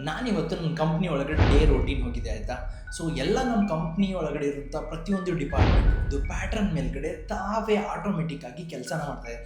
ನಾನಿವತ್ತು ನನ್ನ ಕಂಪ್ನಿ ಒಳಗಡೆ ಡೇ ರೋಟೀನ್ ಹೋಗಿದೆ ಆಯಿತಾ. ಸೊ ಎಲ್ಲ ನಮ್ಮ ಕಂಪ್ನಿ ಒಳಗಡೆ ಇರುವಂಥ ಪ್ರತಿಯೊಂದು ಡಿಪಾರ್ಟ್ಮೆಂಟ್ ಒಂದು ಪ್ಯಾಟ್ರನ್ ಮೇಲ್ಗಡೆ ತಾವೇ ಆಟೋಮೆಟಿಕ್ ಆಗಿ ಕೆಲಸನ ಮಾಡ್ತಾರೆ.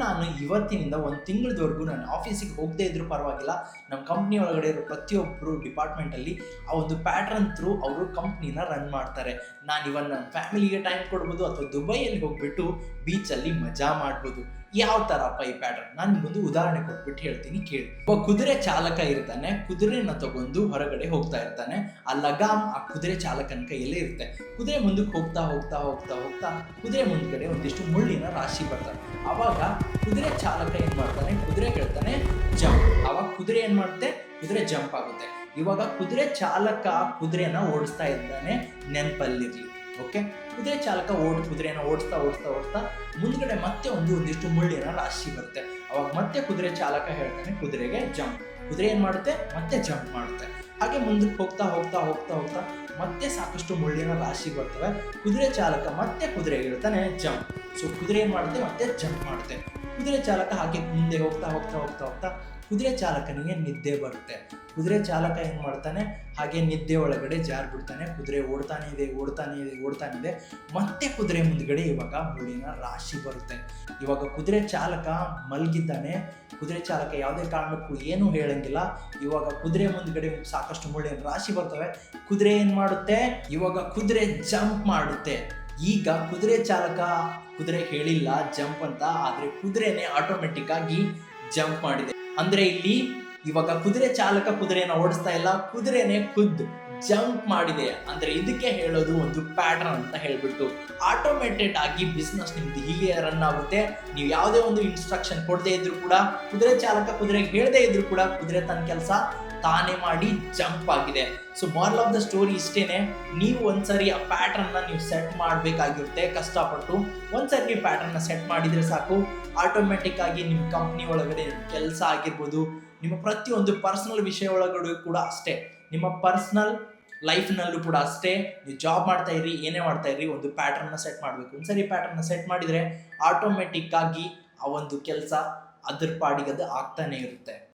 ನಾನು ಇವತ್ತಿನಿಂದ ಒಂದು ತಿಂಗಳದವರೆಗೂ ನಾನು ಆಫೀಸಿಗೆ ಹೋಗದೇ ಇದ್ರೂ ಪರವಾಗಿಲ್ಲ, ನಮ್ಮ ಕಂಪ್ನಿ ಒಳಗಡೆ ಇರೋ ಪ್ರತಿಯೊಬ್ಬರು ಡಿಪಾರ್ಟ್ಮೆಂಟಲ್ಲಿ ಆ ಒಂದು ಪ್ಯಾಟ್ರನ್ ಥ್ರೂ ಅವರು ಕಂಪ್ನಿನ ರನ್ ಮಾಡ್ತಾರೆ. ನಾನು ನನ್ನ ಫ್ಯಾಮಿಲಿಗೆ ಟೈಮ್ ಕೊಡ್ಬೋದು ಅಥವಾ ದುಬೈಯಲ್ಲಿ ಹೋಗ್ಬಿಟ್ಟು ಬೀಚಲ್ಲಿ ಮಜಾ ಮಾಡ್ಬೋದು. ಯಾವ ಥರಪ್ಪ ಈ ಪ್ಯಾಟರ್ನ್? ನಾನು ನಿಮಗೊಂದು ಉದಾಹರಣೆ ಕೊಟ್ಬಿಟ್ಟು ಹೇಳ್ತೀನಿ, ಕೇಳಿ. ಒಬ್ಬ ಕುದುರೆ ಚಾಲಕ ಇರ್ತಾನೆ, ಕುದುರೆನ ತಗೊಂಡು ಹೊರಗಡೆ ಹೋಗ್ತಾ ಇರ್ತಾನೆ. ಆ ಲಗಾಮ್ ಆ ಕುದುರೆ ಚಾಲಕನ ಕೈಯಲ್ಲೇ ಇರುತ್ತೆ. ಕುದುರೆ ಮುಂದಕ್ಕೆ ಹೋಗ್ತಾ ಹೋಗ್ತಾ ಹೋಗ್ತಾ ಹೋಗ್ತಾ ಕುದುರೆ ಮುಂದ್ಗಡೆ ಒಂದಿಷ್ಟು ಮುಳ್ಳಿನ ರಾಶಿ ಬರ್ತಾರೆ. ಆವಾಗ ಕುದುರೆ ಚಾಲಕ ಏನ್ ಮಾಡ್ತಾನೆ, ಕುದುರೆ ಹೇಳ್ತಾನೆ ಜಂಪ್. ಆವಾಗ ಕುದುರೆ ಏನ್ ಮಾಡುತ್ತೆ, ಕುದುರೆ ಜಂಪ್ ಆಗುತ್ತೆ. ಇವಾಗ ಕುದುರೆ ಚಾಲಕ ಕುದುರೆನ ಓಡಿಸ್ತಾ ಇದ್ದಾನೆ, ನೆನಪಲ್ಲಿರ್ಲಿ. ಓಕೆ, ಕುದುರೆ ಚಾಲಕ ಕುದುರೆನ ಓಡಿಸ್ತಾ ಓಡಿಸ್ತಾ ಓಡಿಸ್ತಾ ಮುಂದ್ಗಡೆ ಮತ್ತೆ ಒಂದಿಷ್ಟು ಮುಳ್ಳಿನ ರಾಶಿ ಬರುತ್ತೆ. ಅವಾಗ ಮತ್ತೆ ಕುದುರೆ ಚಾಲಕ ಹೇಳ್ತಾನೆ ಕುದುರೆಗೆ ಜಂಪ್. ಕುದುರೆ ಏನ್ ಮಾಡುತ್ತೆ, ಮತ್ತೆ ಜಂಪ್ ಮಾಡುತ್ತೆ. ಹಾಗೆ ಮುಂದಕ್ಕೆ ಹೋಗ್ತಾ ಹೋಗ್ತಾ ಹೋಗ್ತಾ ಹೋಗ್ತಾ ಮತ್ತೆ ಸಾಕಷ್ಟು ಮುಳ್ಳಿನ ರಾಶಿ ಬರ್ತವೆ. ಕುದುರೆ ಚಾಲಕ ಮತ್ತೆ ಕುದುರೆ ಹೇಳ್ತಾನೆ ಜಂಪ್. ಸೊ ಕುದುರೆ ಏನ್ ಮಾಡುತ್ತೆ, ಮತ್ತೆ ಜಂಪ್ ಮಾಡುತ್ತೆ. ಕುದುರೆ ಚಾಲಕ ಹಾಗೆ ಮುಂದೆ ಹೋಗ್ತಾ ಹೋಗ್ತಾ ಹೋಗ್ತಾ ಹೋಗ್ತಾ ಕುದುರೆ ಚಾಲಕನಿಗೆ ನಿದ್ದೆ ಬರುತ್ತೆ. ಕುದುರೆ ಚಾಲಕ ಏನ್ ಮಾಡ್ತಾನೆ, ಹಾಗೆ ನಿದ್ದೆ ಒಳಗಡೆ ಜಾರ್ ಬಿಡ್ತಾನೆ. ಕುದುರೆ ಓಡ್ತಾನೆ ಇದೆ. ಮತ್ತೆ ಕುದುರೆ ಮುಂದ್ಗಡೆ ಇವಾಗ ಮುಳ್ಳಿನ ರಾಶಿ ಬರುತ್ತೆ. ಇವಾಗ ಕುದುರೆ ಚಾಲಕ ಮಲಗಿದ್ದಾನೆ. ಕುದುರೆ ಚಾಲಕ ಯಾವುದೇ ಕಾರಣಕ್ಕೂ ಏನೂ ಹೇಳಂಗಿಲ್ಲ. ಇವಾಗ ಕುದುರೆ ಮುಂದ್ಗಡೆ ಸಾಕಷ್ಟು ಮುಳ್ಳಿನ ರಾಶಿ ಬರ್ತವೆ. ಕುದುರೆ ಏನ್ ಮಾಡುತ್ತೆ, ಇವಾಗ ಕುದುರೆ ಜಂಪ್ ಮಾಡುತ್ತೆ. ಈಗ ಕುದುರೆ ಚಾಲಕ ಕುದುರೆ ಹೇಳಿಲ್ಲ ಜಂಪ್ ಅಂತ, ಆದ್ರೆ ಕುದುರೆನೇ ಆಟೋಮೆಟಿಕ್ ಆಗಿ ಜಂಪ್ ಮಾಡಿದೆ. ಅಂದ್ರೆ ಇಲ್ಲಿ ಇವಾಗ ಕುದುರೆ ಚಾಲಕ ಕುದುರೆನ ಓಡಿಸ್ತಾ ಇಲ್ಲ, ಕುದುರೆನೇ ಜಂಪ್ ಮಾಡಿದೆ. ಅಂದ್ರೆ ಇದಕ್ಕೆ ಹೇಳೋದು ಒಂದು ಪ್ಯಾಟರ್ನ್ ಅಂತ ಹೇಳ್ಬಿಟ್ಟು. ಆಟೋಮೇಟೆಡ್ ಆಗಿ ಬಿಸ್ನೆಸ್ ನಿಮ್ದು ಹೀಗೆ ರನ್ ಆಗುತ್ತೆ. ನೀವು ಯಾವುದೇ ಒಂದು ಇನ್ಸ್ಟ್ರಕ್ಷನ್ ಕೊಡದೇ ಇದ್ರು ಕೂಡ, ಕುದುರೆ ಚಾಲಕ ಕುದುರೆಗೆ ಹೇಳದೇ ಇದ್ರು ಕೂಡ ಕುದುರೆ ತನ್ನ ಕೆಲಸ ತಾನೇ ಮಾಡಿ ಜಂಪ್ ಆಗಿದೆ. So moral of the story ಇಷ್ಟೇನೆ. ನೀವು ಒಂದ್ಸರಿ ಆ ಪ್ಯಾಟರ್ನ್ನ ನೀವು ಸೆಟ್ ಮಾಡಬೇಕಾಗಿರುತ್ತೆ ಕಷ್ಟಪಟ್ಟು. ಒಂದ್ಸರಿ ನೀವು ಪ್ಯಾಟರ್ನ್ನ ಸೆಟ್ ಮಾಡಿದ್ರೆ ಸಾಕು, ಆಟೋಮೆಟಿಕ್ ಆಗಿ ನಿಮ್ಮ ಕಂಪ್ನಿ ಒಳಗಡೆ ಕೆಲಸ ಆಗಿರ್ಬೋದು, ನಿಮ್ಮ ಪ್ರತಿಯೊಂದು ಪರ್ಸನಲ್ ವಿಷಯ ಒಳಗಡೆ ಕೂಡ ಅಷ್ಟೇ, ನಿಮ್ಮ ಪರ್ಸನಲ್ ಲೈಫ್ನಲ್ಲೂ ಕೂಡ ಅಷ್ಟೇ. ನೀವು ಜಾಬ್ ಮಾಡ್ತಾ ಇರಿ, ಏನೇ ಮಾಡ್ತಾ ಇರಿ, ಒಂದು ಪ್ಯಾಟರ್ನ್ನ ಸೆಟ್ ಮಾಡಬೇಕು. ಒಂದ್ಸರಿ ಪ್ಯಾಟರ್ನ್ನ ಸೆಟ್ ಮಾಡಿದರೆ ಆಟೋಮೆಟಿಕ್ ಆಗಿ ಆ ಒಂದು ಕೆಲಸ ಅದ್ರ ಪಾಡಿಗೆ ಅದು ಆಗ್ತಾನೆ ಇರುತ್ತೆ.